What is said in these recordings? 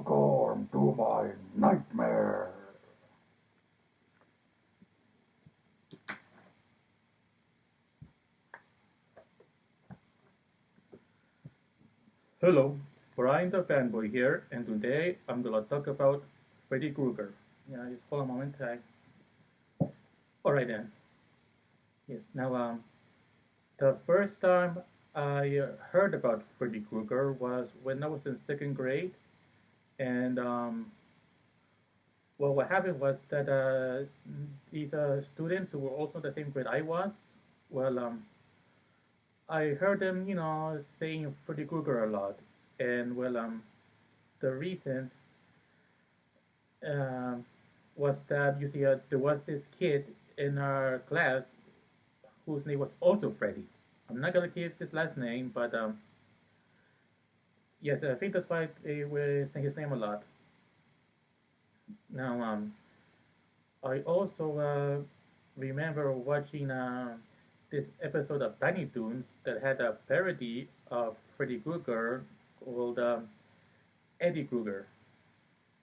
Welcome to my nightmare. Hello, Brian the fanboy here, and today I'm gonna talk about Freddy Krueger. Yeah, just hold a moment. Alright then. Yes. Now, the first time I heard about Freddy Krueger was when I was in second grade, and well, what happened was that these students who were also the same grade I was, well, I heard them, saying Freddy Krueger a lot, and well, the reason uh, was that you see, there was this kid in our class whose name was also Freddy. I'm not gonna give his last name, but yes, I think that's why they were saying his name a lot. Now, I also remember watching this episode of Tiny Toons that had a parody of Freddy Krueger called Eddie Krueger.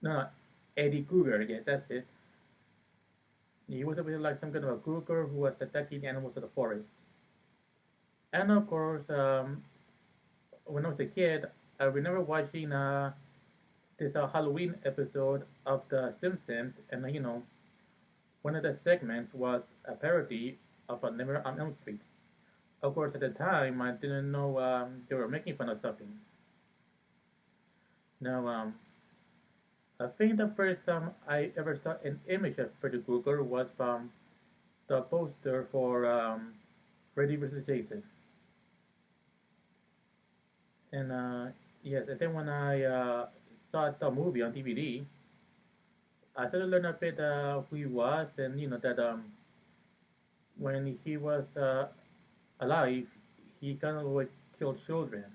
No, Eddie Krueger. Yeah, that's it. He was a bit like some kind of a Krueger who was attacking animals in the forest. And of course, when I was a kid, I remember watching this Halloween episode of The Simpsons, and one of the segments was a parody of A Nightmare on Elm Street. Of course, at the time, I didn't know they were making fun of something. Now, I think the first time I ever saw an image of Freddy Krueger was from the poster for Freddy vs. Jason. And yes, and then when I saw the movie on DVD, I started to learn a bit who he was, and that when he was alive, he kind of would kill children,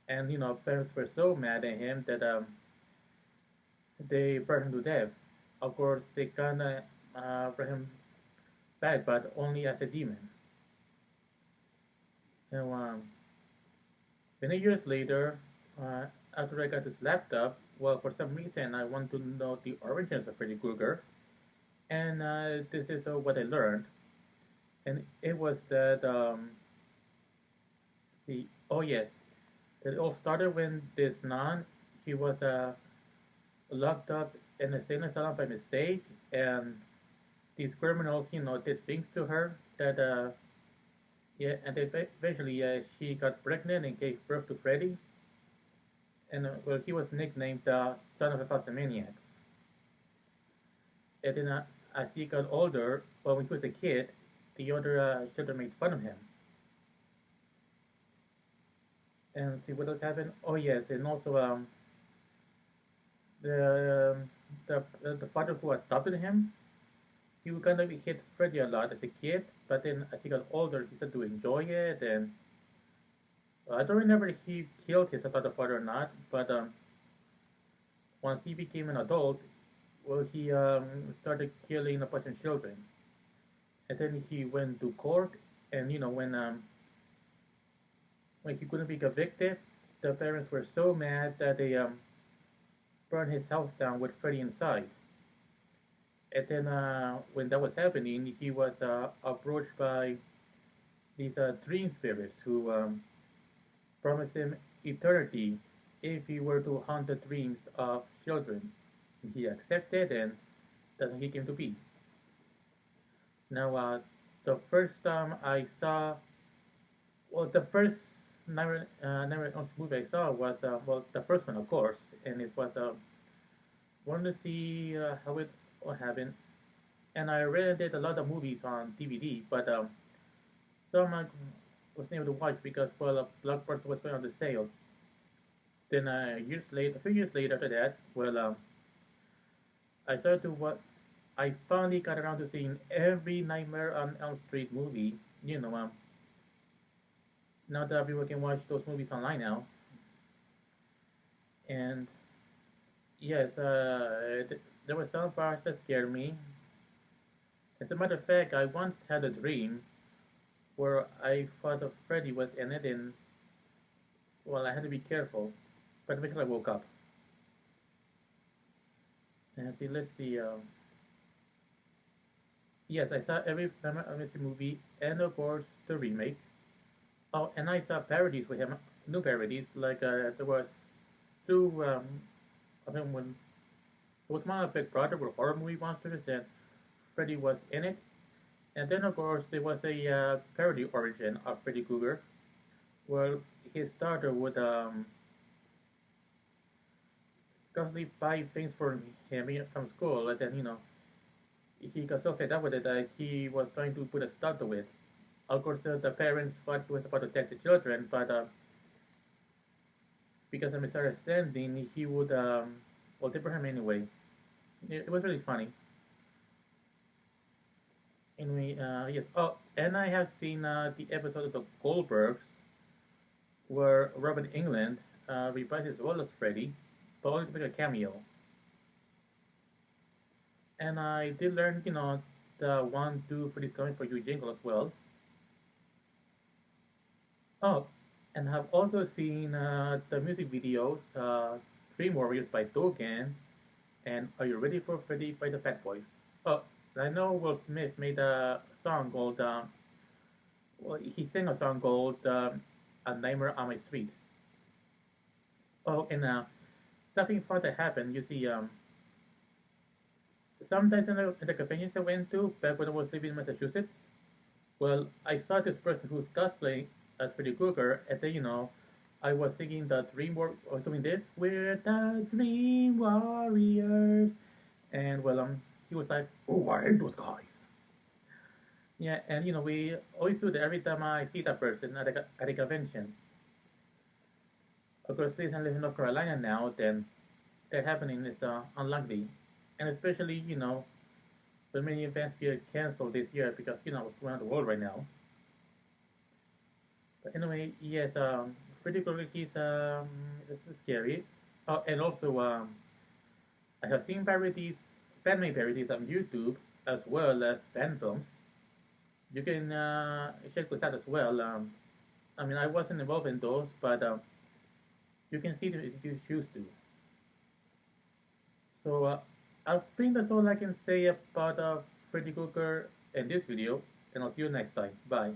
and parents were so mad at him that they burned him to death. Of course, they kind of brought him back, but only as a demon. And many years later, after I got this laptop, well, for some reason, I want to know the origins of Freddy Krueger, and this is what I learned. And it was that oh yes, that it all started when this nun, she was locked up in a insane asylum by mistake, and these criminals, did things to her that yeah, and eventually she got pregnant and gave birth to Freddy, and well, he was nicknamed the son of a thousand maniacs. And then as he got older, well, when he was a kid, the other children made fun of him. And see what else happened? Oh yes, and also the the father who adopted him, he would kind of hit Freddy a lot as a kid, but then as he got older, he started to enjoy it, and I don't remember if he killed his adopted father or not, but once he became an adult, well, he started killing a bunch of children, and then he went to court, and when he couldn't be convicted, the parents were so mad that they burned his house down with Freddy inside. And then when that was happening, he was approached by these dream spirits who promised him eternity if he were to haunt the dreams of children. He accepted, and that's how he came to be. Now, the first time I saw, well, the first Nightmare on movie I saw was, well, the first one, of course, and it was wanted to see how it what happened. And I rented a lot of movies on DVD, but some I wasn't able to watch because, well, Blockbuster was put on the sale. Then a few years later after that, well, I started to what I finally got around to seeing every Nightmare on Elm Street movie. Now that everyone can watch those movies online now, and yes, there were some parts that scared me. As a matter of fact, I once had a dream where I thought of Freddy was in it, and well, I had to be careful. But eventually I woke up. And see, let's see. Yes, I saw every Final Fantasy movie, and of course the remake. Oh, and I saw parodies with him, new parodies. Like there was two. I think when it was my Big Brother with horror movie monsters, and Freddy was in it. And then of course there was a parody origin of Freddy Kruger. Well, his starter would constantly buy things for him from school, and then he got so fed up with it that he was trying to put a stop to it. Of course, the parents thought he was about to attack the children, but because of misunderstanding, he would well, they him anyway. It was really funny. Anyway, yes. Oh, and I have seen the episode of the Goldbergs where Robert England reprised his role as Freddy, but only to make a cameo. And I did learn, the one, two, Freddy's coming for you jingle as well. Oh, and have also seen the music videos, Dream Warriors by Dogen, and Are You Ready for Freddy by the Fat Boys. Oh, I know Will Smith made a song called, well, he sang a song called A Nightmare on My Street. Oh, and something fun that happened, you see, sometimes in the conventions I went to, back when I was living in Massachusetts, well, I saw this person who's cosplaying as Freddy Krueger, and then, I was singing the Dream War or doing this, we're the Dream Warriors, and well, he was like, "Oh, I hate those guys." Yeah, and we always do that every time I see that person at a convention. Of course, since I live in North Carolina now, then that happening is unlikely, and especially the many events get canceled this year because what's going on in the world right now. But anyway, yes, Freddy Krueger is it's scary. Oh, and also I have seen parodies, fan-made parodies on YouTube as well as fan films. You can check those out as well. I mean, I wasn't involved in those, but you can see them if you choose to. So I think that's all I can say about Freddy Krueger in this video, and I'll see you next time. Bye.